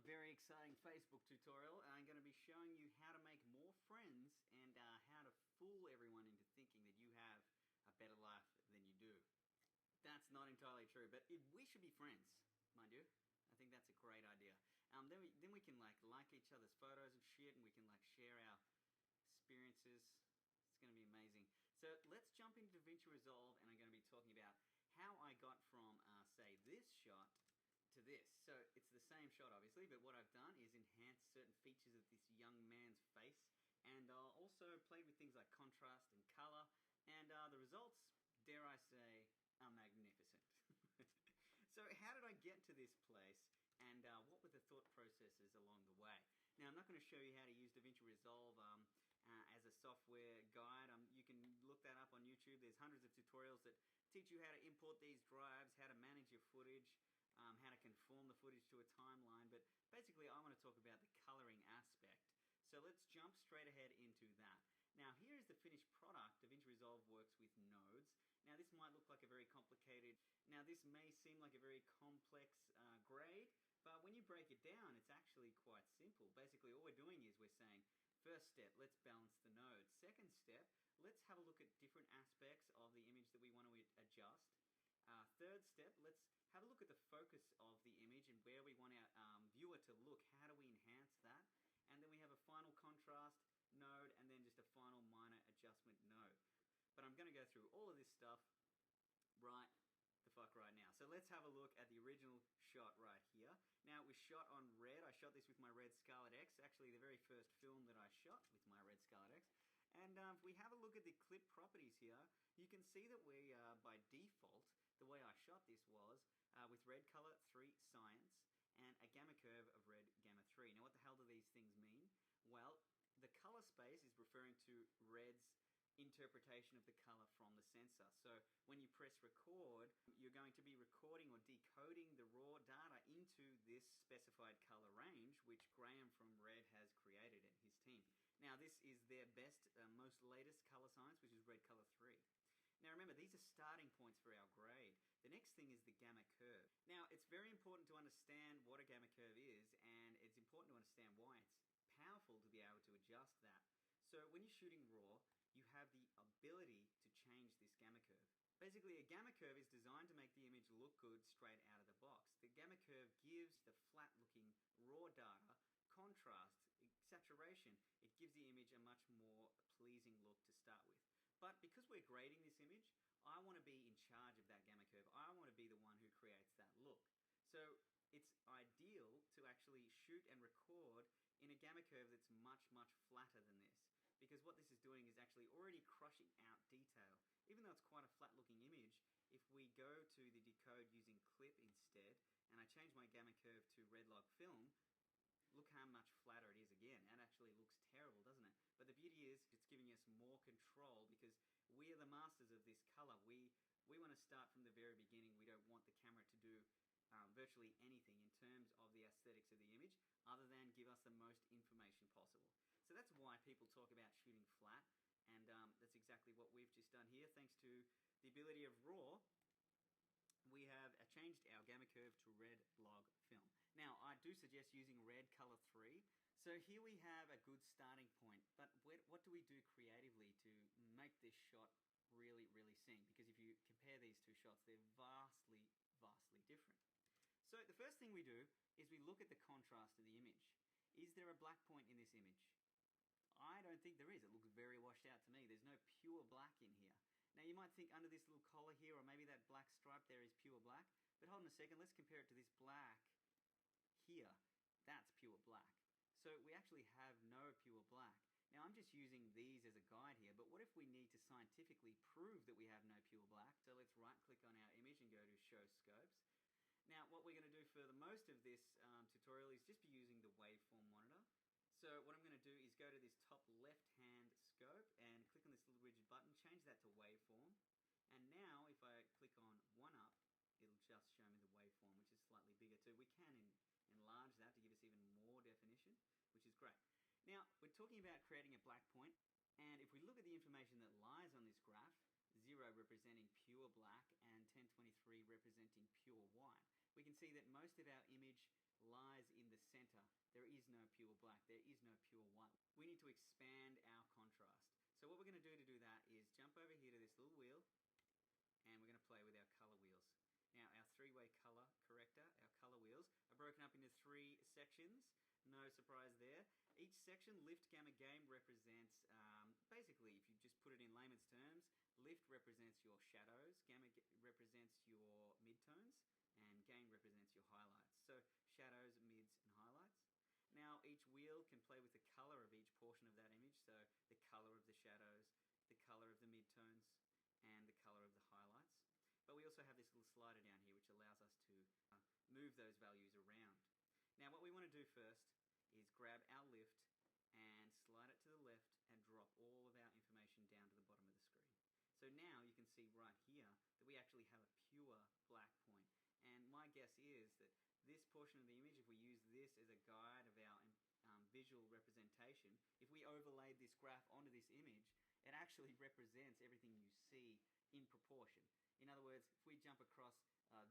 Very exciting Facebook tutorial. I'm going to be showing you how to make more friends and how to fool everyone into thinking that you have a better life than you do. That's not entirely true, but we should be friends, mind you. I think that's a great idea. Then we can like each other's photos and shit, and we can share our experiences. It's going to be amazing. So let's jump into DaVinci Resolve, and I'm going to be talking about how I got from, say, this shot to this. So it's the same shot, obviously, but what I've done is enhance certain features of this young man's face, and also played with things like contrast and color, and the results, dare I say, are magnificent. So how did I get to this place, and what were the thought processes along the way? Now, I'm not going to show you how to use DaVinci Resolve as a software guide. You can look that up on YouTube. There's hundreds of tutorials that teach you how to import these drives, how to manage your footage, how to conform the footage to a timeline, but basically I want to talk about the coloring aspect. So let's jump straight ahead into that. Now here is the finished product. DaVinci Resolve works with nodes. Now this might look like a very complicated, this may seem like a very complex grade, but when you break it down, it's actually quite simple. Basically all we're doing is we're saying, first step, let's balance the nodes. Second step, let's have a look at different aspects of the image that we want to adjust. Third step, let's have a look at the focus of the image and where we want our viewer to look. How do we enhance that? And then we have a final contrast node, and then just a final minor adjustment node. But I'm going to go through all of this stuff right now. So let's have a look at the original shot right here. Now it was shot on red. I shot this with my red Scarlet X, actually the very first film that I shot with my red Scarlet X. And if we have a look at the clip properties here, you can see that we, by default, the way I shot this was with red color 3 science and a gamma curve of red gamma 3. Now what the hell do these things mean? Well, the color space is referring to red's interpretation of the color from the sensor. So when you press record, you're going to be recording or decoding the raw data into this specified color range, which Graham from Red has created and his team. Now this is their best, most latest color science, which is red color 3. Now remember, these are starting points for our grade. The next thing is the gamma curve. Now it's very important to understand what a gamma curve is, and it's important to understand why it's powerful to be able to adjust that. So when you're shooting raw, you have the ability to change this gamma curve. Basically, a gamma curve is designed to make the image look good straight out of the box. The gamma curve gives the flat-looking raw data contrast, saturation. It gives the image a much more pleasing look to start with. But because we're grading this image, I want to be in charge of that gamma curve. I want to be the one who creates that look. So it's ideal to actually shoot and record in a gamma curve that's much, much flatter than this. Because what this is doing is actually already crushing out detail. Even though it's quite a flat looking image, if we go to the decode using clip instead, and I change my gamma curve to red log film, look how much flatter it is again. That actually looks terrible, doesn't it? But the beauty is it's giving us more control because we are the masters of this color. We want to start from the very beginning. We don't want the camera to do virtually anything in terms of the aesthetics of the image other than give us the most information possible. So that's why people talk about shooting flat, and that's exactly what we've just done here. Thanks to the ability of RAW, we have changed our gamma curve to red log film. Now, I do suggest using red color 3. So here we have a good starting point, but what do we do creatively to make this shot really, really sing? Because if you compare these two shots, they're vastly, vastly different. So the first thing we do is we look at the contrast of the image. Is there a black point in this image? I don't think there is. It looks very washed out to me. There's no pure black in here. Now you might think under this little collar here, or maybe that black stripe there is pure black, but hold on a second, let's compare it to this black here. That's pure black. So we actually have no pure black. Now I'm just using these as a guide here, but what if we need to scientifically prove that we have no pure black? So let's right click on our image and go to show scopes. Now what we're going to do for the most of this tutorial is just be using the waveform monitor. So what I'm going to do is go to this top left hand scope and click on this little rigid button, change that to waveform, and now if I click on 1-up, it'll just show me the waveform, which is slightly bigger too. We can enlarge that to give us even more definition, which is great. Now we're talking about creating a black point, and if we look at the information that lies on this graph, 0 representing pure black and 1023 representing pure white, we can see that most of our image lies in the center. There is no pure black. There is no pure white. We need to expand our contrast. So what we're going to do that is jump over here to this little wheel, and we're going to play with our color wheels. Now, our three-way color corrector, our color wheels, are broken up into 3 sections. No surprise there. Each section, lift, gamma, gain, represents, basically, if you just put it in layman's terms, lift represents your shadows, gamma represents your midtones, and gain represents your highlights. So, shadows, mids, and highlights. Now, each wheel can play with the color of each portion of that image, so the color of the shadows, the color of the midtones, and the color of the highlights. But we also have this little slider down here which allows us to move those values around. Now, what we want to do first is grab our lift and slide it to the left and drop all of our information down to the bottom of the screen. So now you can see right here that we actually have a pure black point. And my guess is that this portion of the image, if we use this as a guide of our visual representation, if we overlaid this graph onto this image, it actually represents everything you see in proportion. In other words, if we jump across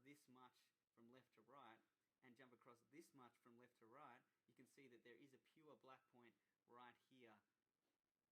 this much from left to right and jump across this much from left to right, you can see that there is a pure black point right here.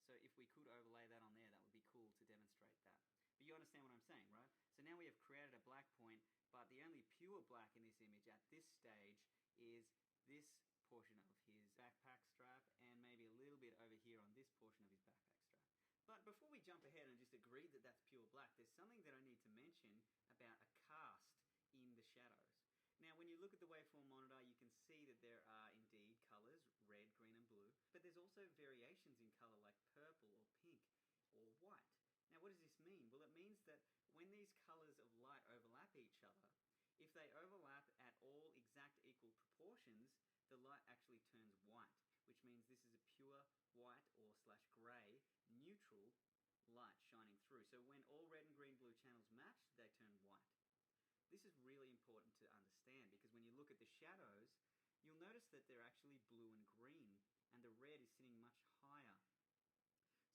So if we could overlay that on there, that would be cool to demonstrate that. But you understand what I'm saying, right? So now we have created a black point, but the only pure black in this image at this stage is this portion of his backpack strap and maybe a little bit over here on this portion of his backpack strap. But before we jump ahead and just agree that that's pure black, there's something that I need to mention about a cast in the shadows. Now, when you look at the waveform monitor, you can see that there are indeed colors, red, green, and blue, but there's also variations in color like purple or pink or white. Now, what does this mean? Well, it means that when these colors of light overlap each other, if they overlap at all exact equal proportions, the light actually turns white, which means this is a pure white or / grey neutral light shining through. So when all red and green blue channels match, they turn white. This is really important to understand because when you look at the shadows, you'll notice that they're actually blue and green, and the red is sitting much higher.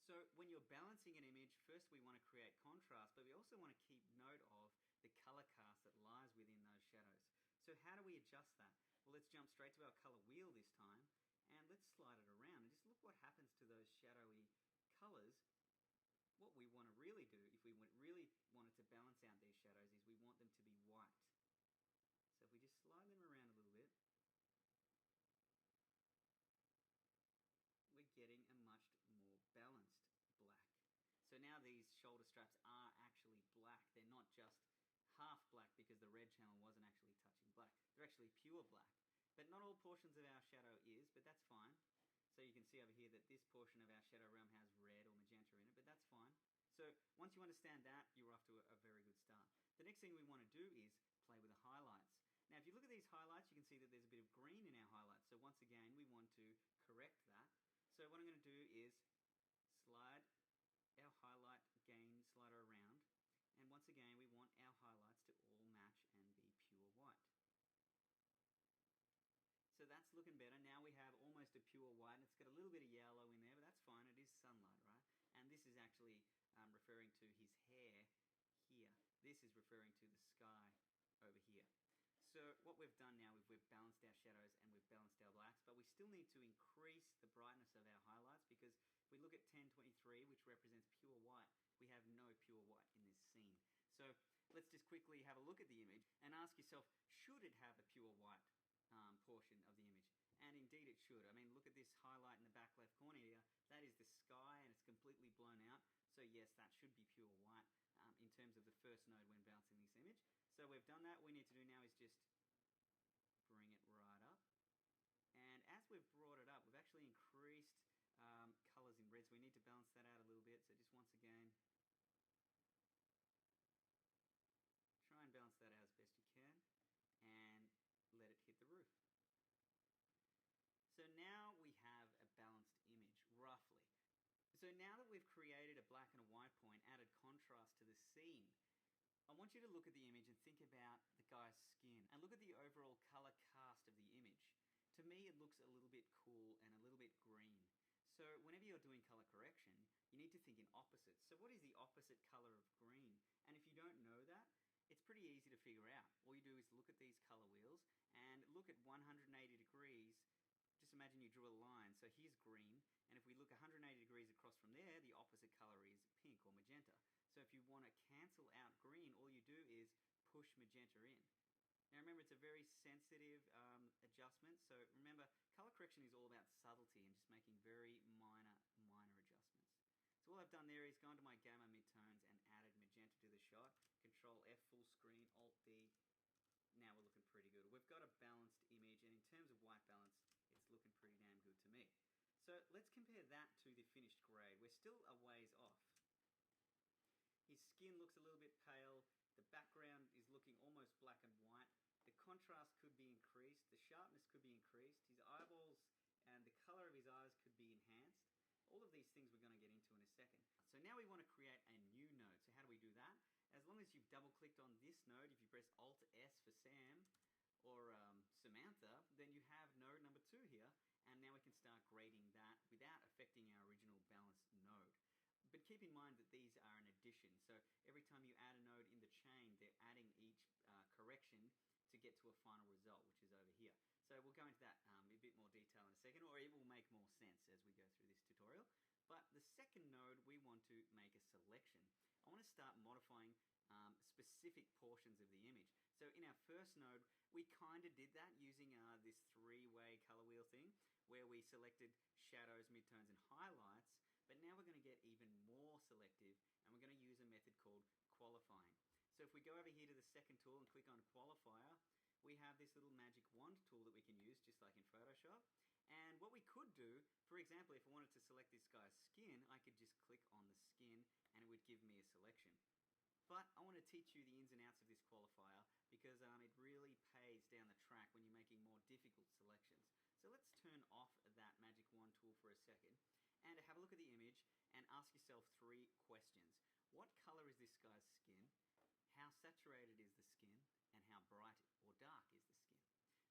So when you're balancing an image, first we want to create contrast, but we also want to keep note of the color cast that lies within those shadows. So how do we adjust that? Well, let's jump straight to our color wheel this time, and let's slide it around and just look what happens to those shadowy colors. What we want to really do, if we really wanted to balance out these shadows, is we want them to be white. So if we just slide them around a little bit, we're getting a much more balanced black. So now these shoulder straps are actually black. They're not just half black because the red channel wasn't actually touching black. They're actually pure black. But not all portions of our shadow is, but that's fine. So you can see over here that this portion of our shadow realm has red or magenta in it, but that's fine. So once you understand that, you're off to a very good start. The next thing we want to do is play with the highlights. Now, if you look at these highlights, you can see that there's a bit of green in our highlights. So once again, we want to correct that. So what I'm going to do is slide our highlight gain slider around. And once again, we want our highlights to all match and be pure white. So that's looking better. Now we have almost a pure white, and it's got a little bit of yellow in there, but that's fine. It is sunlight, right? And this is actually referring to his hair here. This is referring to the sky over here. So what we've done now is we've balanced our shadows and we've balanced our blacks, but we still need to increase the brightness of our highlights because if we look at 1023, which represents pure white, we have no pure white in this scene. So let's just quickly have a look at the image and ask yourself, should it have a pure white portion of the image? And indeed it should. I mean, look at this highlight in the back left corner here. That is the sky and it's completely blown out. So yes, that should be pure white in terms of the first node when bouncing this image. So we've done that. What we need to do now is just bring it right up. And as we've brought it up, we've actually increased colors in red. So we need to balance that out a little bit. So just once again, try and balance that out as best you can. And let it hit the roof. So now we have a balanced image, roughly. So now that we've created a black and a white point, added contrast to the scene, I want you to look at the image and think about the guy's skin and look at the overall color cast of the image. To me, it looks a little bit cool and a little bit green. So whenever you're doing color correction, you need to think in opposites. So what is the opposite color of green? And if you don't know that, it's pretty easy to figure out. All you do is look at these color wheels and look at 180 imagine you drew a line. So here's green, and if we look 180 degrees across from there, the opposite color is pink or magenta. So if you want to cancel out green, all you do is push magenta in. Now remember, it's a very sensitive adjustment, so remember, color correction is all about subtlety and just making very minor adjustments. So all I've done there is gone to my gamma midtones and added magenta to the shot. Control F full screen, Alt D. Now we're looking pretty good. We've got a balanced image, and in terms of white balance, it's looking pretty damn good to me. So let's compare that to the finished grade. We're still a ways off. His skin looks a little bit pale. The background is looking almost black and white. The contrast could be increased. The sharpness could be increased. His eyeballs and the color of his eyes could be enhanced. All of these things we're going to get into in a second. So now we want to create a new node. So how do we do that? As long as you've double-clicked on this node, if you press Alt-S for Sam or Samantha, then you have node number 2 here, and now we can start grading that without affecting our original balanced node. But keep in mind that these are an addition. So every time you add a node in the chain, they're adding each correction to get to a final result, which is over here. So we'll go into that in a bit more detail in a second, or it will make more sense as we go through this tutorial. But the second node, we want to make a selection. I want to start modifying specific portions of the image. So in our first node, we kind of did that using this 3-way color wheel thing, where we selected shadows, midtones, and highlights. But now we're going to get even more selective, and we're going to use a method called qualifying. So if we go over here to the second tool and click on qualifier, we have this little magic wand tool that we can use, just like in Photoshop. And what we could do, for example, if I wanted to select this guy's skin, I could just click on the skin and it would give me a selection. But I want to teach you the ins and outs of this qualifier because it really pays down the track when you're making more difficult selections. So let's turn off that magic wand tool for a second and have a look at the image and ask yourself 3 questions. What color is this guy's skin? How saturated is the skin? And how bright or dark is the skin?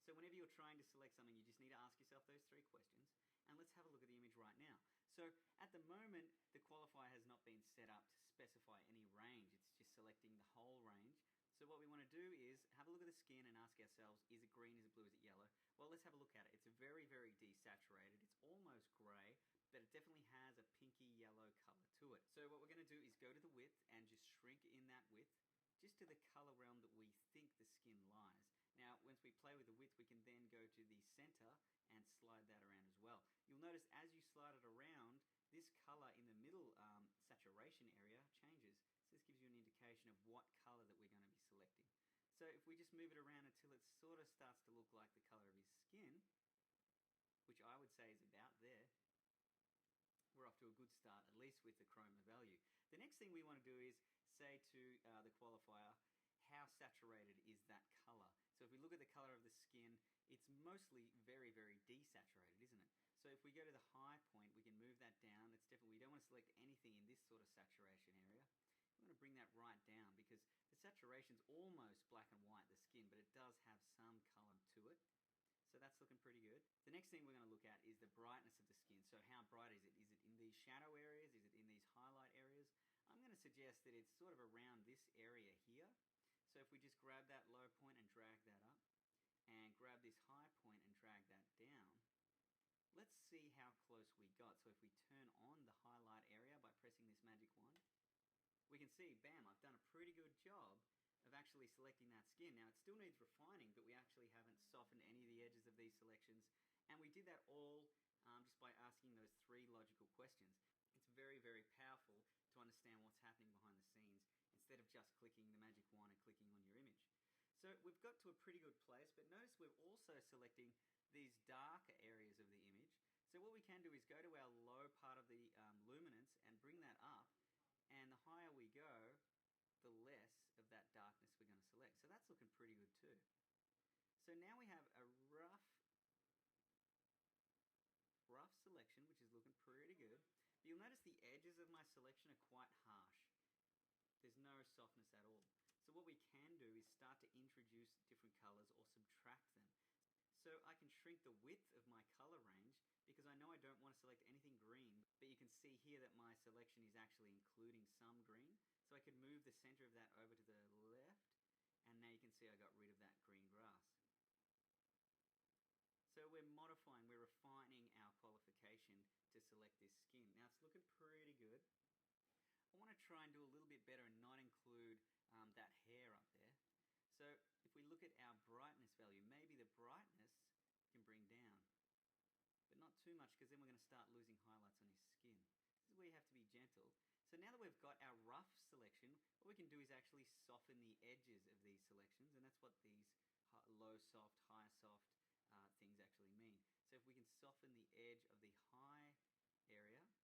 So whenever you're trying to select something, you just need to ask yourself those 3 questions. And let's have a look at the image right now. So at the moment, the qualifier has not been set up to specify any range. It's just selecting the whole range. So what we want to do is have a look at the skin and ask ourselves, is it green, is it blue, is it yellow? Well, let's have a look at it. It's very, very desaturated. It's almost grey, but it definitely has a pinky yellow color to it. So what we're going to do is go to the width and just shrink in that width just to the color realm that we think the skin lies. Now, once we play with the width, we can then go to the center and slide that around as well. You'll notice as you slide it around, this color in the middle saturation area changes. So this gives you an indication of what color that we're going to be selecting. So if we just move it around until it sort of starts to look like the color of his skin, which I would say is about there, we're off to a good start, at least with the chroma value. The next thing we want to do is say to the qualifier, how saturated is that color? So if we look at the color of the skin, it's mostly very, very desaturated, isn't it? So if we go to the high point, we can move that down. It's definitely, we don't want to select anything in this sort of saturation area. We want to bring that right down because the saturation's almost black and white, the skin, but it does have some color to it. So that's looking pretty good. The next thing we're going to look at is the brightness of the skin. So how bright is it? Is it in these shadow areas? Is it in these highlight areas? I'm going to suggest that it's sort of around this area here. So if we just grab that low point and drag that up, and grab this high point and drag that down, let's see how close we got. So if we turn on the highlight area by pressing this magic wand, we can see, bam, I've done a pretty good job of actually selecting that skin. Now, it still needs refining, but we actually haven't softened any of the edges of these selections. And we did that all just by asking those 3 logical questions. It's very, very powerful to understand what's happening behind the scenes instead of just clicking the magic wand and clicking on your image. So we've got to a pretty good place, but notice we're also selecting these darker areas of the image. So what we can do is go to our low part of the luminance and bring that up. And the higher we go, the less of that darkness we're going to select. So that's looking pretty good too. So now we have a rough selection, which is looking pretty good. But you'll notice the edges of my selection are quite harsh. There's no softness at all. So what we can do is start to introduce different colors or subtract them. So I can shrink the width of my color range because I know I don't want to select anything green, but you can see here that my selection is actually including some green. So I could move the center of that over to the left, and now you can see I got rid of that green grass. So we're modifying, we're refining to select this skin. Now it's looking pretty good. I want to try and do a little bit better and not include that hair up there. So if we look at our brightness value, maybe the brightness can bring down, but not too much, because then we're going to start losing highlights on his skin. This is where you have to be gentle. So now that we've got our rough selection, what we can do is actually soften the edges of these selections, and that's what these low soft, high soft things actually mean. So if we can soften the edge of the high area, you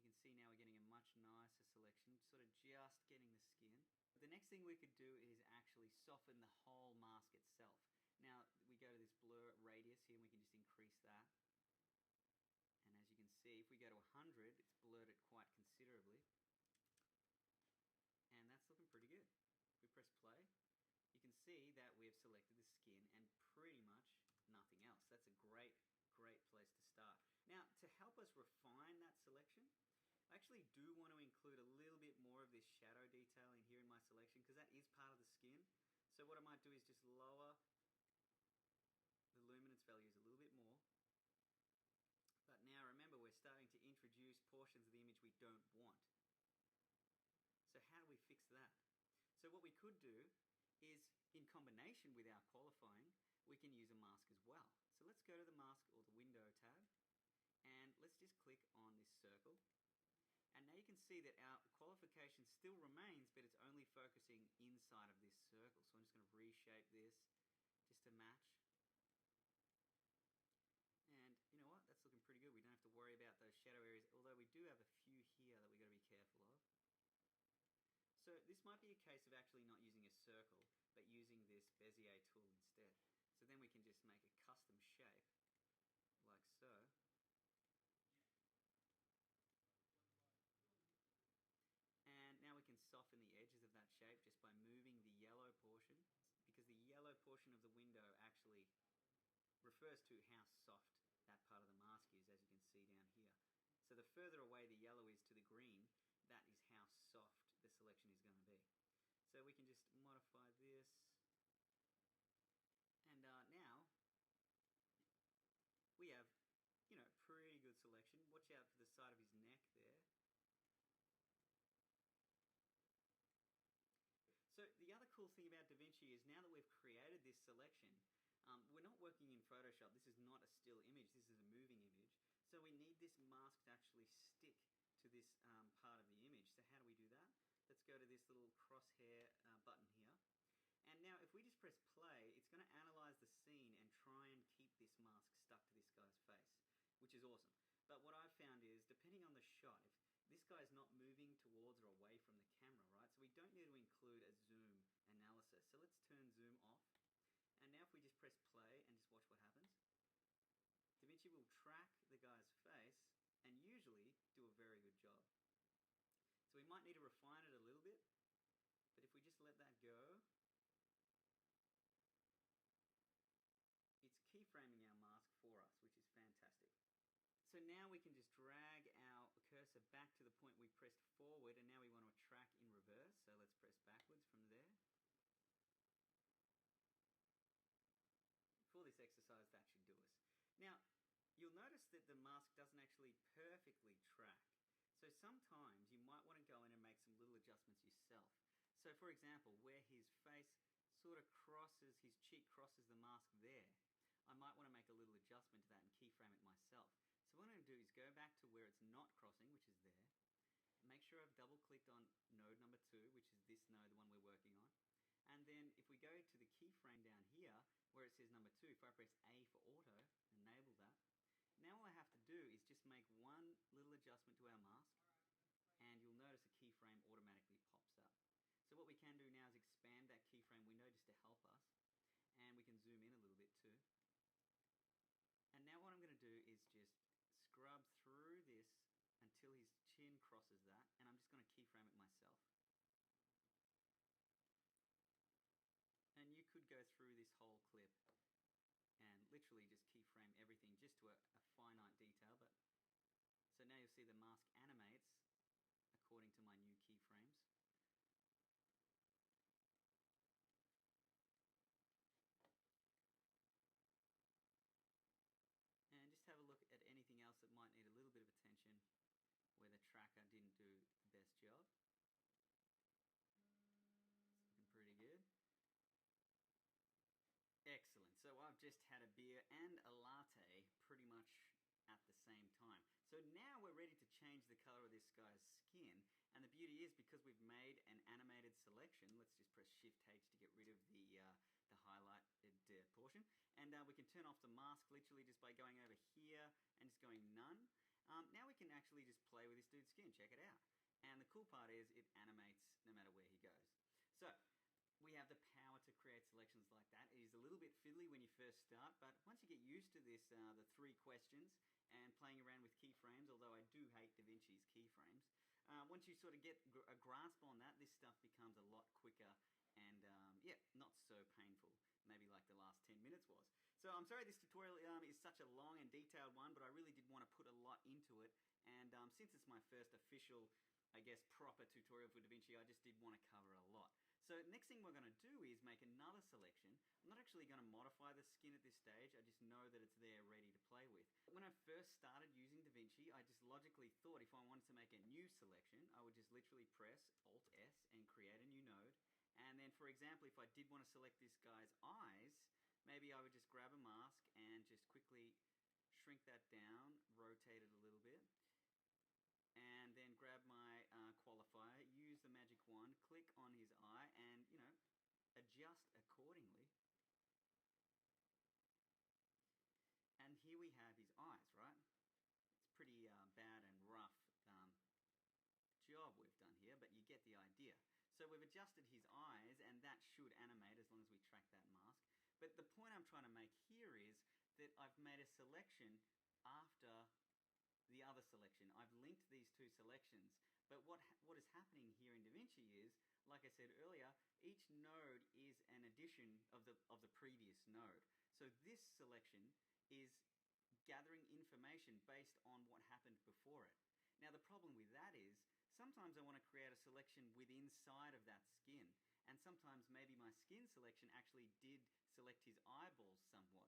can see now we're getting a much nicer selection, sort of just getting the skin. The next thing we could do is actually soften the whole mask itself. Now we go to this blur radius here and we can just increase that. And as you can see, if we go to 100, it's blurred it quite considerably. And that's looking pretty good. If we press play, you can see that we've selected the skin and pretty much nothing else. That's a great place to start. Now, to help us refine that selection, I actually do want to include a little bit more of this shadow detailing here in my selection, because that is part of the skin. So what I might do is just lower the luminance values a little bit more. But now remember, we're starting to introduce portions of the image we don't want. So how do we fix that? So what we could do is, in combination with our qualifying, we can use a mask as well. So let's go to the mask or the window tab, and let's just click on this circle. And now you can see that our qualification still remains, but it's only focusing inside of this circle. So I'm just going to reshape this just to match. And you know what? That's looking pretty good. We don't have to worry about those shadow areas, although we do have a few here that we've got to be careful of. So this might be a case of actually not using a circle, but using this Bezier tool instead. So then we can just make a custom shape, like so. And now we can soften the edges of that shape just by moving the yellow portion, because the yellow portion of the window actually refers to how soft that part of the mask is, as you can see down here. So the further away the yellow is to the green, that is how soft the selection is going to be. So we can just modify this. And now we have, pretty good selection. Watch out for the side of his neck there. So the other cool thing about DaVinci is, now that we've created this selection, we're not working in Photoshop. This is not a still image. This is a moving image. So we need this mask to actually stick to this part of the image. So how do we do that? Let's go to this little crosshair button here. And now if we just press play, it's going to analyze the scene and try and keep this mask stuck to this guy's face, which is awesome. But what I've found is, depending on the shot, if this guy's not moving towards or away from the camera, right? So we don't need to include a zoom analysis. So let's turn zoom off. And now if we just press play and just watch what happens, DaVinci will track the guy's face and usually do a very good job. So we might need to refine it a little bit, but if we just let that go, it's keyframing our mask for us, which is fantastic. So now we can just drag our cursor back to the point we pressed forward, and now we want to track in reverse. So let's press backwards from there. For this exercise, that should do us. Now, you'll notice that the mask doesn't actually perfectly track. So sometimes you might want to go in and make some little adjustments yourself. So for example, where his face sort of crosses, his cheek crosses the mask there, I might want to make a little adjustment to that and keyframe it myself. So what I'm going to do is go back to where it's not crossing, which is there. Make sure I've double-clicked on node number 2, which is this node, the one we're working on. And then if we go to the keyframe down here, where it says number 2, if I press A for auto, enable that. Now all I have to do is just make one little adjustment to our mask, and you'll notice a keyframe automatically pops up. So what we can do now is expand that keyframe window just to help us. And we can zoom in a little bit too. And now what I'm going to do is just scrub through this until his chin crosses that, and I'm just going to keyframe it myself. And you could go through this whole clip and literally just keyframe everything just to a finite detail. But so now you'll see the mask animates according to my new keyframes. And just have a look at that didn't do the best job. It's looking pretty good. Excellent. So I've just had a beer and a latte pretty much at the same time. So now we're ready to change the color of this guy's skin. And the beauty is, because we've made an animated selection, let's just press Shift H to get rid of the highlighted portion. And we can turn off the mask literally just by going over here and just going none. Now we can actually just play with this dude's skin. Check it out. And the cool part is it animates no matter where he goes. So we have the power to create selections like that. It is a little bit fiddly when you first start, but once you get used to this, the 3 questions and playing around with keyframes, although I do hate DaVinci's keyframes, once you sort of get a grasp on that, this stuff becomes a lot quicker and, yeah, not so painful, maybe like the last 10 minutes was. So I'm sorry this tutorial is such a long and detailed one, but I really did want to put a lot into it, and since it's my first official, I guess, proper tutorial for DaVinci, I just did want to cover a lot. So next thing we're going to do is make another selection. I'm not actually going to modify the skin at this stage, I just know that it's there ready to play with. When I first started using DaVinci, I just logically thought if I wanted to make a new selection, I would just literally press Alt-S and create a new node. And then, for example, if I did want to select this guy's eyes, maybe I would just grab a mask and just quickly shrink that down, rotate it a little bit, and then grab my qualifier, use the magic wand, click on his eye, and, you know, adjust accordingly. And here we have his eyes, right? It's pretty bad and rough job we've done here, but you get the idea. So we've adjusted his eyes, and that should animate as long as we track that mask. But the point I'm trying to make here is that I've made a selection after the other selection. I've linked these 2 selections, but what is happening here in DaVinci is, like I said earlier, each node is an addition of the previous node. So this selection is gathering information based on what happened before it. Now the problem with that is, sometimes I want to create a selection within inside of that skin, and sometimes maybe my skin selection actually did select his eyeballs somewhat.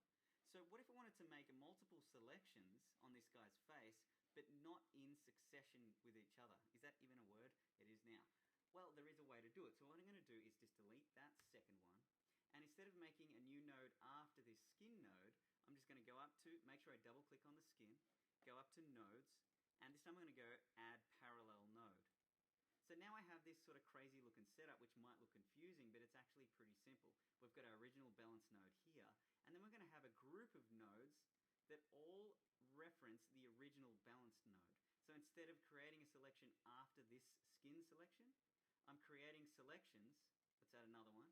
So what if I wanted to make multiple selections on this guy's face, but not in succession with each other? Is that even a word? It is now. Well, there is a way to do it. So what I'm going to do is just delete that second one. And instead of making a new node after this skin node, I'm just going to go up to, make sure I double click on the skin, go up to nodes, and this time I'm going to go add parallel node. So now I have this sort of crazy looking setup, which might look confusing, but it's actually pretty simple. We've got our original balance node here, and then we're going to have a group of nodes that all reference the original balanced node. So instead of creating a selection after this skin selection, I'm creating selections. Let's add another one.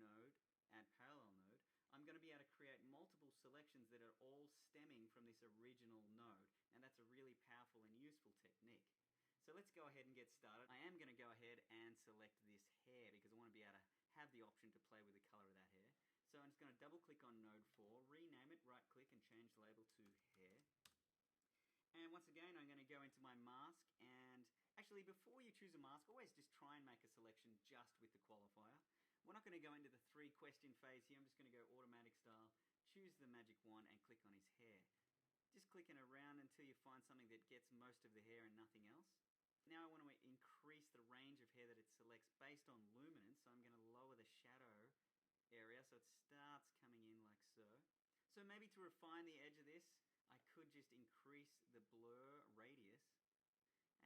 Node, add parallel node. I'm going to be able to create multiple selections that are all stemming from this original node. And that's a really powerful and useful technique. So let's go ahead and get started. I am going to go ahead and select this hair because I want to be able to have the option to play with the color of that hair. So I'm just going to double click on node 4, rename it, right click and change the label to hair. And once again, I'm going to go into my mask, and actually before you choose a mask, always just try and make a selection just with the qualifier. We're not going to go into the 3 question phase here. I'm just going to go automatic style, choose the magic wand and click on his hair. Just clicking around until you find something that gets most of the hair and nothing else. Now I want to increase the range of hair that it selects based on luminance, so I'm going to lower the shadow area so it starts coming in like so. So maybe to refine the edge of this, I could just increase the blur radius.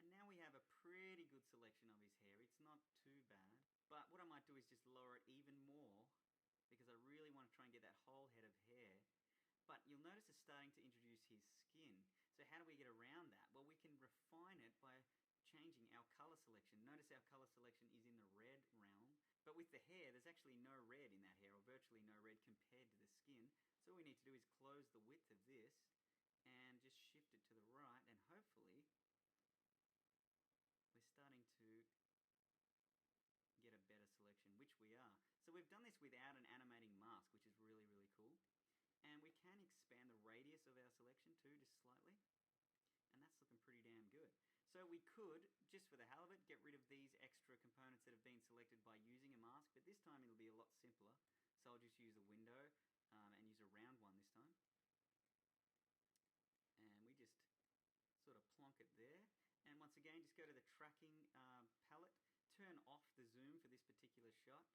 And now we have a pretty good selection of his hair. It's not too bad. But what I might do is just lower it even more because I really want to try and get that whole head of hair. But you'll notice it's starting to introduce his skin. So how do we get around that? Well, we can refine it by changing our color selection. Notice our color selection is in the red realm, but with the hair, there's actually no red in that hair, or virtually no red compared to the skin. So all we need to do is close the width of this and just shift it to the right, and hopefully we're starting to get a better selection, which we are. So we've done this without an animating mask, which is really, really cool. And we can expand the radius of our selection too, just slightly. And that's looking pretty damn good. So we could, just for the hell of it, get rid of these extra components that have been selected by using a mask, but this time it'll be a lot simpler. So I'll just use a window and use a round one this time. And we just sort of plonk it there. And once again, just go to the tracking palette, turn off the zoom for this particular shot,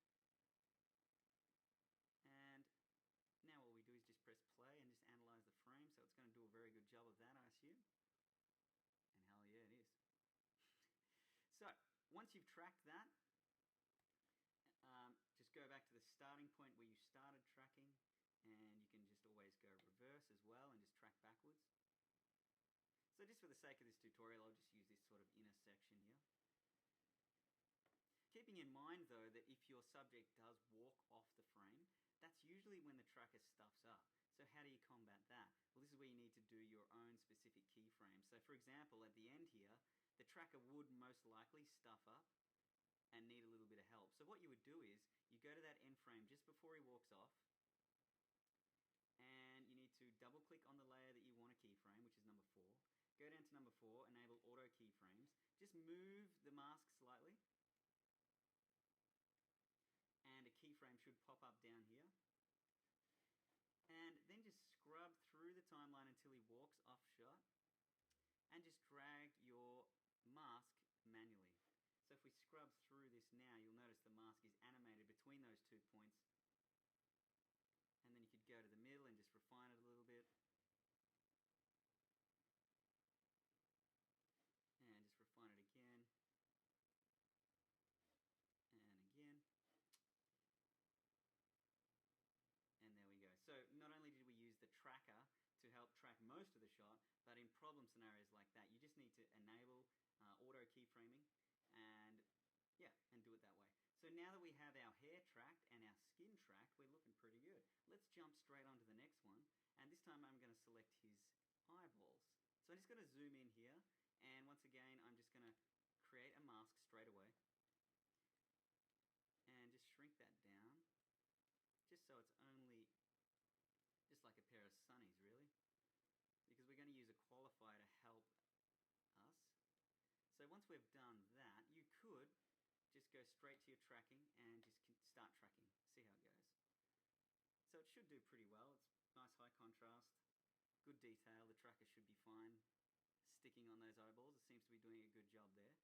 and now all we do is just press play and just analyze the frame, so it's going to do a very good job of that, I assume. And hell yeah, it is. So, once you've tracked that, just go back to the starting point where you started tracking, and you can just always go reverse as well and just track backwards. So just for the sake of this tutorial, I'll just use this sort of inner section here. Keeping in mind though that if your subject does walk off the frame, that's usually when the tracker stuffs up. So how do you combat that? Well, this is where you need to do your own specific keyframes. So for example, at the end here, the tracker would most likely stuff up and need a little bit of help. So what you would do is, you go to that end frame just before he walks off, and you need to double click on the layer that you want to keyframe, which is number 4. Go down to number 4, enable auto keyframes. Just move the mask slightly, and a keyframe should pop up down here. And then just scrub through the timeline until he walks off shot, and just drag your mask manually. So if we scrub through this now, you'll notice the mask is animated between those 2 points. And then you could go to the middle and just refine it a little bit. And just refine it again. And again. And there we go. So not only did we use the tracker to help track most of the shot, but in problem scenarios like that, you just need to enable auto keyframing and do it that way. So now that we have our hair tracked and our skin tracked, we're looking pretty good. Let's jump straight on to the next one, and this time I'm going to select his eyeballs. So I'm just going to zoom in here, and once again I'm just going to create a mask straight away and just shrink that down just so it's only just like a pair of sunnies, really, because we're going to use a qualifier to help us. So once we've done that, you could just go straight to your tracking and just start tracking. See how it goes. So it should do pretty well. It's nice high contrast, good detail. The tracker should be fine sticking on those eyeballs. It seems to be doing a good job there.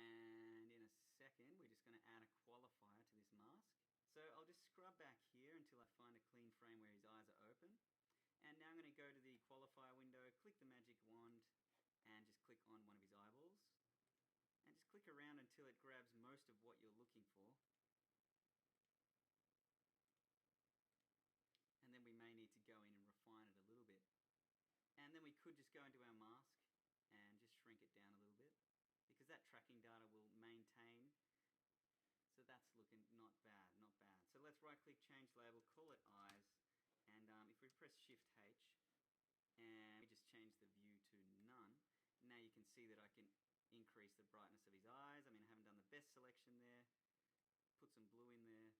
And in a second, we're just going to add a qualifier to this mask. So I'll just scrub back here until I find a clean frame where his eyes are open. And now I'm going to go to the qualifier window, click the magic wand, and just click on one of his eyeballs. And just click around until it grabs most of what you're looking for. And then we may need to go in and refine it a little bit. And then we could just go into our mask and just shrink it down a little bit, because that tracking data will maintain. So that's looking not bad, not bad. So let's right click, change label, call it eyes, and if we press Shift H and we just change the view to none, now you can see that I can increase the brightness of his eyes. I mean, I haven't done the best selection there. Put some blue in there.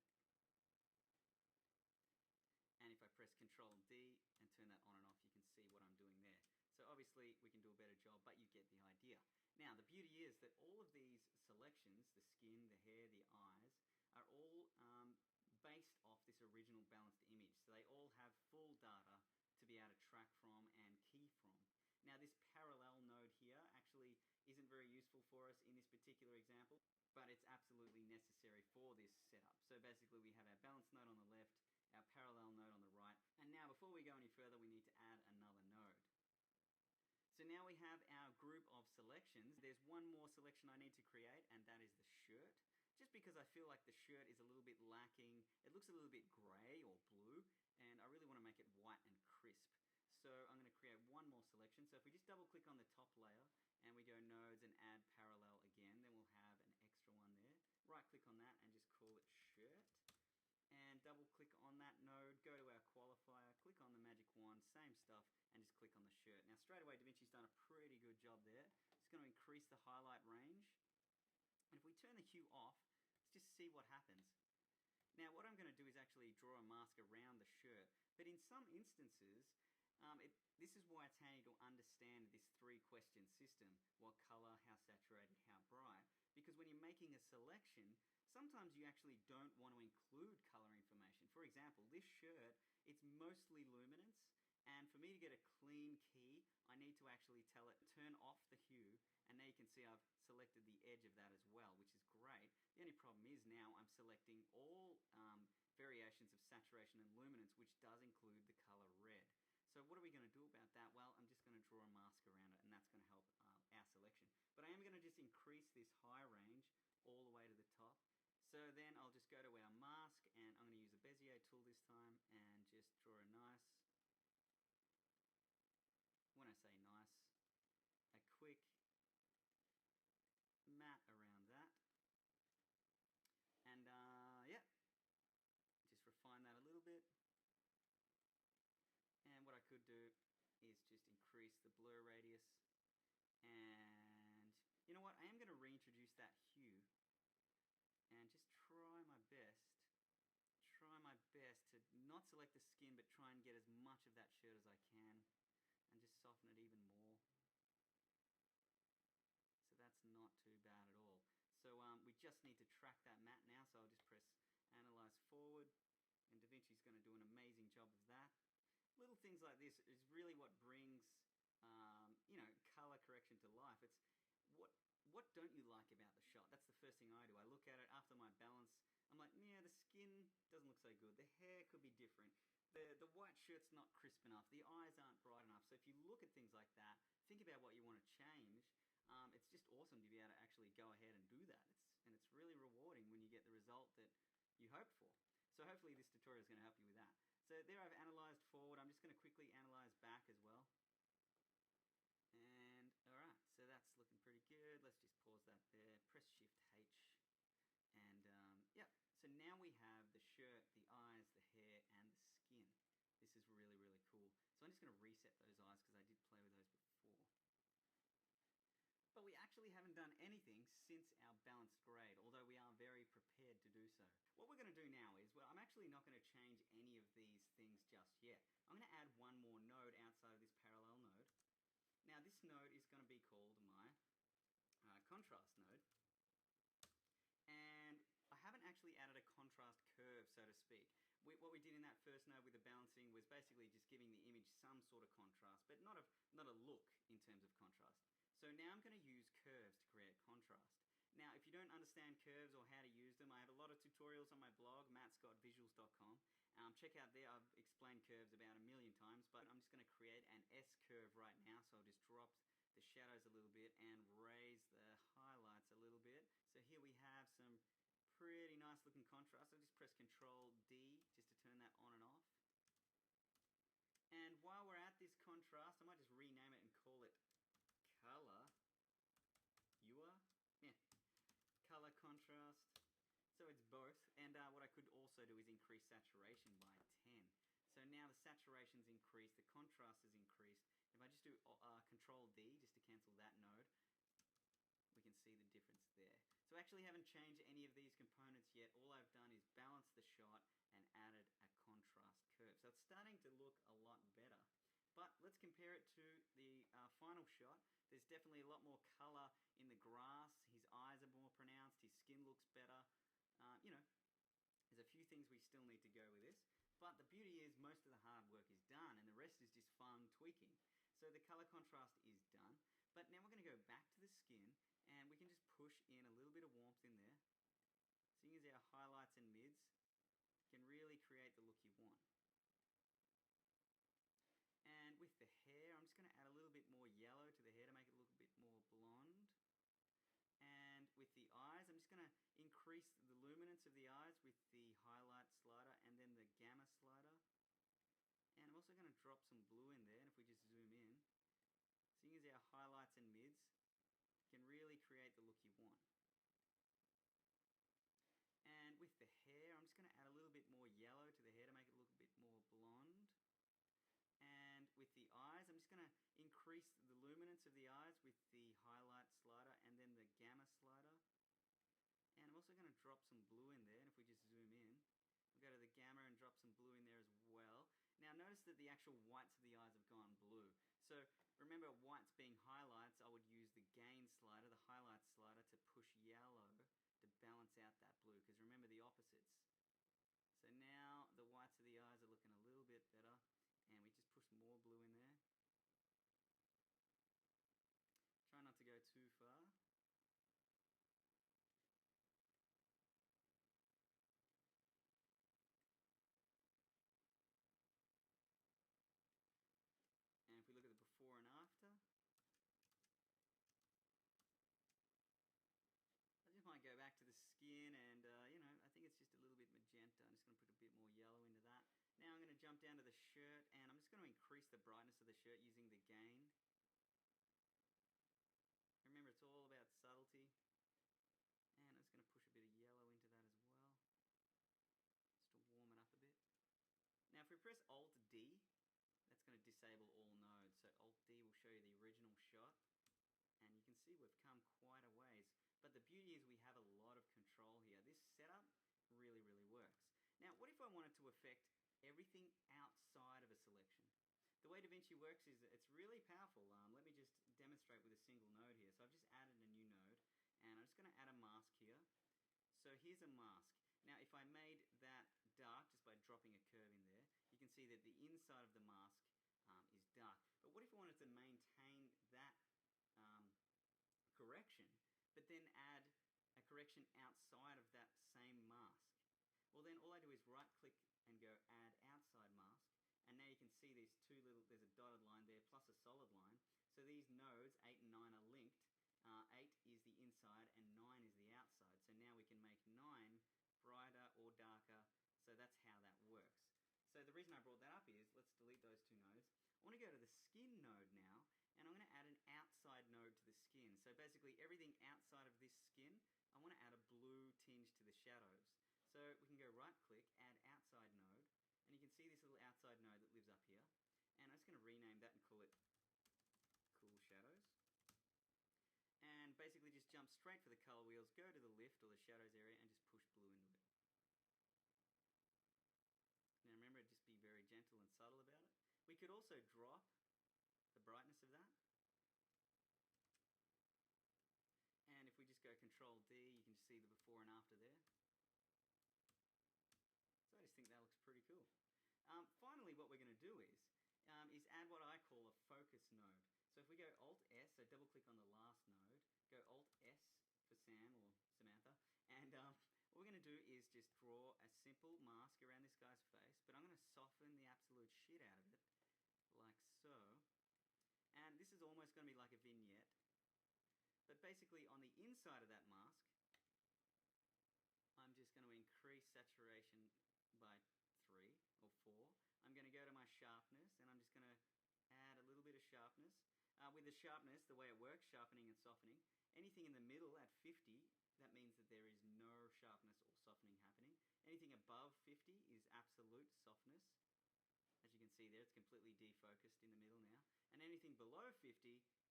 And if I press Control D and turn that on and off, you can see what I'm doing there. So obviously we can do a better job, but you get the idea. Now the beauty is that all of these selections, the skin, the hair, the eyes, are all based off this original balanced image. So they all have full data to be able to track from and key from. Now this parallel node here actually isn't very useful for us in this particular example, but it's absolutely necessary for this setup. So basically we have our balance node on the left, our parallel node on the right, and now before we go any further we need to add another node. So now we have our group of selections. There's one more selection I need to create, and that is the shirt. Just because I feel like the shirt is a little bit lacking, it looks a little bit grey or blue, and I really want to make it white and crisp. So I'm going to create one more selection. So if we just double click on the top layer and we go nodes and add parallel again, then we'll have an extra one there. Right click on that and just call it shirt. And double click on that node, go to our qualifier, click on the magic wand, same stuff, and just click on the shirt. Now straight away DaVinci's done a pretty good job there. It's going to increase the highlight range. And if we turn the hue off, let's just see what happens. Now what I'm going to do is actually draw a mask around the shirt. But in some instances, this is why it's handy to understand this 3-question system. What color, how saturated, how bright. Because when you're making a selection, sometimes you actually don't want to include color information. For example, this shirt, it's mostly luminance, and for me to get a clean key, I need to actually tell it turn off the hue, and now you can see I've selected the edge of that as well, which is great. The only problem is now I'm selecting all variations of saturation and luminance, which does include the color red. So what are we going to do about that? Well, I'm just going to draw a mask around it, and that's going to help our selection. But I am going to just increase this high range all the way to the top. So then I'll just go to our mask, and I'm going to use the Bezier tool this time and just draw a nice, when I say nice, a quick mat around that. And yeah, just refine that a little bit. And what I could do is just increase the blur radius. And you know what, I am going to reintroduce that hue and just try my best to not select the skin, but try and get as much of that shirt as I can and just soften it even more. So that's not too bad at all. So we just need to track that matte now, so I'll just press Analyze Forward, and DaVinci's going to do an amazing job of that. Little things like this is really what brings color correction to life. It's what don't you like about the shot? That's the first thing I do. I look at it after my balance. I'm like, yeah, the skin doesn't look so good. The hair could be different. The white shirt's not crisp enough. The eyes aren't bright enough. So if you look at things like that, think about what you want to change. It's just awesome to be able to actually go ahead and do that. It's really rewarding when you get the result that you hoped for. So hopefully this tutorial is going to help you with that. So there I've analyzed forward. I'm just going to quickly analyze back as well. And alright, so that's looking pretty good. Let's just pause that there. Press Shift H. And yep, so now we have the shirt, the eyes, the hair, and the skin. This is really, really cool. So I'm just going to reset those eyes because I did play with those before. But we actually haven't done anything since our balanced grade, although we are very prepared to do so. What we're going to do now is, well, I'm actually not going to change any of these things just yet. I'm going to add one more node outside of this parallel node. Now this node is going to be called my contrast node. And I haven't actually added a contrast curve, so to speak. What we did in that first node with the balancing was basically just giving the image some sort of contrast, but not a look in terms of contrast. So now I'm going to use curves to create contrast. Now, if you don't understand curves or how to use them, I have a lot of tutorials on my blog, mattscottvisuals.com. Check out there, I've explained curves about 1 million times, but I'm just going to create an S-curve right now, so I'll just drop the shadows a little bit and raise the highlights a little bit. So here we have some pretty nice looking contrast. I'll just press Control D just to turn that on and off. And while we're at this contrast, I might just rename it and call it Color Color Contrast. So it's both. And what I could also do is increase saturation by 10. So now the saturation's increased, the contrast is increased. If I just do Control D just to cancel that node, we can see the difference there. So I actually haven't changed any of these components yet. All I've done is balance the shot and added a contrast curve. So it's starting to look a lot better. But let's compare it to the final shot. There's definitely a lot more color in the grass. His eyes are more pronounced. His skin looks better. There's a few things we still need to go with this. But the beauty is most of the hard work is done and the rest is just fun tweaking. So the color contrast is done. But now we're going to go back to the skin and we can just push in a little bit of warmth in there. Seeing as our highlights and mids can really create the look you want. And with the hair, I'm just going to add a little bit more yellow to the hair to make it look a bit more blonde. And with the eyes, I'm just going to increase the luminance of the eyes with the highlight slider and then the gamma slider. And I'm also going to drop some blue in there, and if we just zoom in, seeing as our highlights and mids can really create the look you want. And with the hair, I'm just going to add a little bit more yellow to the hair to make it look a bit more blonde. And with the eyes, I'm just going to increase the luminance of the eyes with the highlight slider and then the gamma slider. And I'm also going to drop some blue in there, and if we just zoom in, we'll go to the gamma and drop some blue in there as well. Now notice that the actual whites of the eyes have gone blue. So remember, whites being highlights, I would use the gain slider, the highlight slider, to push yellow to balance out that blue, because remember the opposites. So now the whites of the eyes are looking a little bit better, and we just push more blue in there. increase the brightness of the shirt using the gain. Remember, it's all about subtlety. And I'm just going to push a bit of yellow into that as well, just to warm it up a bit. Now if we press Alt-D, that's going to disable all nodes. So Alt-D will show you the original shot. And you can see we've come quite a ways. But the beauty is we have a lot of control here. This setup really, really works. Now what if I wanted to affect everything outside of a selection? The way DaVinci works is it's really powerful. Let me just demonstrate with a single node here. So I've just added a new node. And I'm just going to add a mask here. So here's a mask. Now if I made that dark just by dropping a curve in there, you can see that the inside of the mask is dark. But what if I wanted to maintain that correction, but then add a correction outside of that same mask? Well then all I do is right click and go add outside mask. And now you can see these there's a dotted line there plus a solid line. So these nodes, 8 and 9, are linked. 8 is the inside and 9 is the outside. So now we can make 9 brighter or darker. So that's how that works. So the reason I brought that up is, let's delete those two nodes. I want to go to the skin node now, and I'm going to add an outside node to the skin. So basically everything outside of this skin, I want to add a blue tinge to the shadows. So we can go right click, add outside node, and you can see this little outside node that lives up here. And I'm just going to rename that and call it Cool Shadows. And basically just jump straight for the color wheels, go to the lift or the shadows area and just push blue into it. Now remember, just be very gentle and subtle about it. We could also drop the brightness of that. And if we just go Control D, you can see the before and after there. So I just think that looks pretty cool. Finally, what we're going to do is add what I call a focus node. So if we go Alt-S, so double click on the last node, go Alt-S for Sam or Samantha, and what we're going to do is just draw a simple mask around this guy's face, but I'm going to soften the absolute shit out of it, like so. And this is almost going to be like a vignette. But basically on the inside of that mask, I'm just going to increase saturation by 3 or 4. I'm going to go to my sharpness, and I'm just going to add a little bit of sharpness. With the sharpness, the way it works, sharpening and softening, anything in the middle at 50, that means that there is no sharpness or softening happening. Anything above 50 is absolute softness. As you can see there, it's completely defocused in the middle now. And anything below 50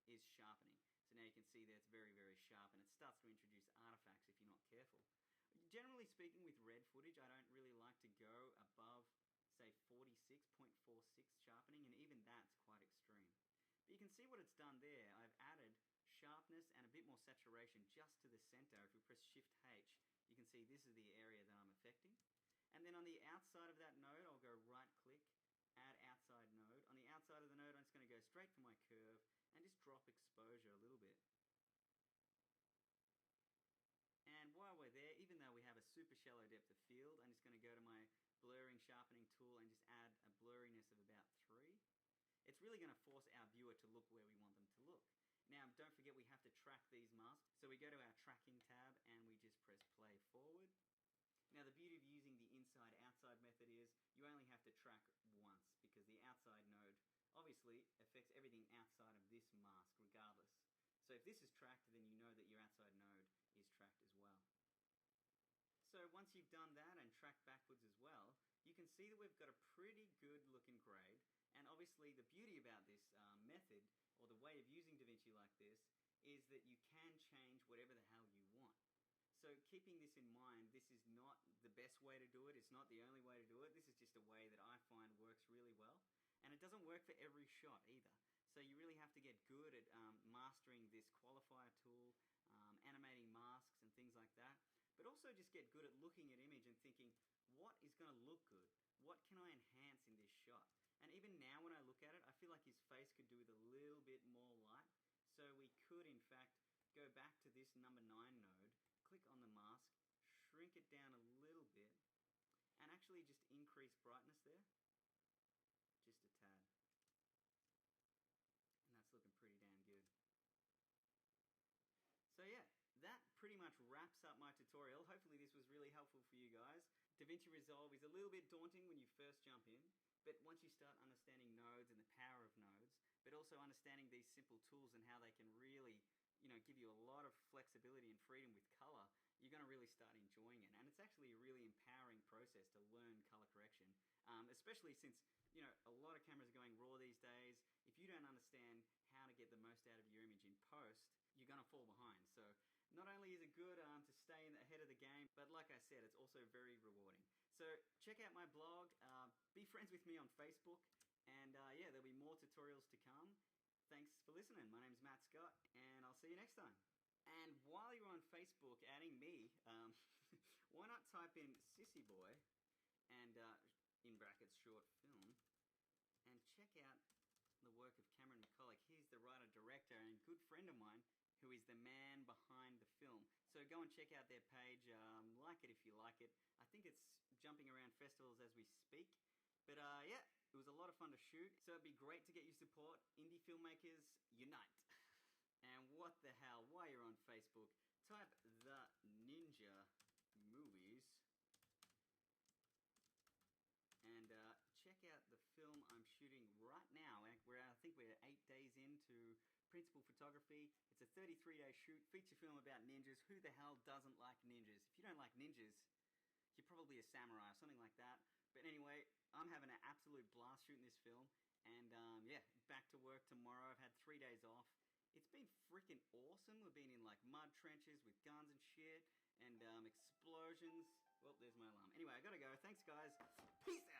is sharpening. So now you can see that it's very, very sharp, and it starts to introduce artifacts if you're not careful. Generally speaking, with red footage, I don't really like to go above, say, 46.46 sharpening, and even that's quite extreme. But you can see what it's done there. I've added sharpness and a bit more saturation just to the center. If we press Shift-H, you can see this is the area that I'm affecting. And then on the outside of that node, I'll go right-click, add outside node. On the outside of the node, I'm just going to go straight for my curve and just drop exposure a little bit. And while we're there, even though we have a super shallow depth of field, I'm just going to go to my blurring sharpening tool and just add a blurriness of about 3. It's really going to force our viewer to look where we want them to look. Now, don't forget we have to track these masks. So we go to our tracking tab and we just press play forward. Now, the beauty of using the inside-outside method is you only have to track once, because the outside node obviously affects everything outside of this mask regardless. So if this is tracked, then you know that your outside node is tracked as well. So once you've done that and tracked backwards as well, you can see that we've got a pretty good looking grade. And obviously the beauty about this method, or the way of using DaVinci like this, is that you can change whatever the hell you want. So keeping this in mind, this is not the best way to do it, it's not the only way to do it, this is just a way that I find works really well. And it doesn't work for every shot either. So you really have to get good at mastering this qualifier tool, animating masks and things like that. But also just get good at looking at image and thinking, what is going to look good? What can I enhance in this shot? And even now when I look at it, I feel like his face could do with a little bit more light. So we could, in fact, go back to this number 9 node, click on the mask, shrink it down a little bit, and actually just increase brightness there. Just a tad. And that's looking pretty damn good. So yeah, that pretty much wraps up my tutorial. Hopefully this was really helpful for you guys. DaVinci Resolve is a little bit daunting when you first jump in. But once you start understanding nodes and the power of nodes, but also understanding these simple tools and how they can really, give you a lot of flexibility and freedom with color, you're going to really start enjoying it. And it's actually a really empowering process to learn color correction, especially since, a lot of cameras are going RAW these days. If you don't understand how to get the most out of your image in post, you're going to fall behind. So not only is it good to stay ahead of the game, but like I said, it's also very rewarding. So check out my blog, be friends with me on Facebook, and there'll be more tutorials to come. Thanks for listening. My name's Matt Scott, and I'll see you next time. And while you're on Facebook adding me, why not type in Sissy Boy and in brackets short film, and check out the work of Cameron McCulloch. He's the writer-director and good friend of mine who is the man behind the film. So go and check out their page, like it if you like it. I think it's jumping around festivals as we speak. But it was a lot of fun to shoot. So it'd be great to get your support. Indie filmmakers, unite. And what the hell, while you're on Facebook, type The Ninja Movies and check out the film I'm shooting right now. I think we're 8 days into principal photography. It's a 33-day shoot, feature film about ninjas. Who the hell doesn't like ninjas? If you don't like ninjas, you're probably a samurai or something like that. But anyway, I'm having an absolute blast shooting this film. And back to work tomorrow. I've had 3 days off. It's been freaking awesome. We've been in like mud trenches with guns and shit and explosions. Well, there's my alarm. Anyway, I gotta go. Thanks, guys. Peace out.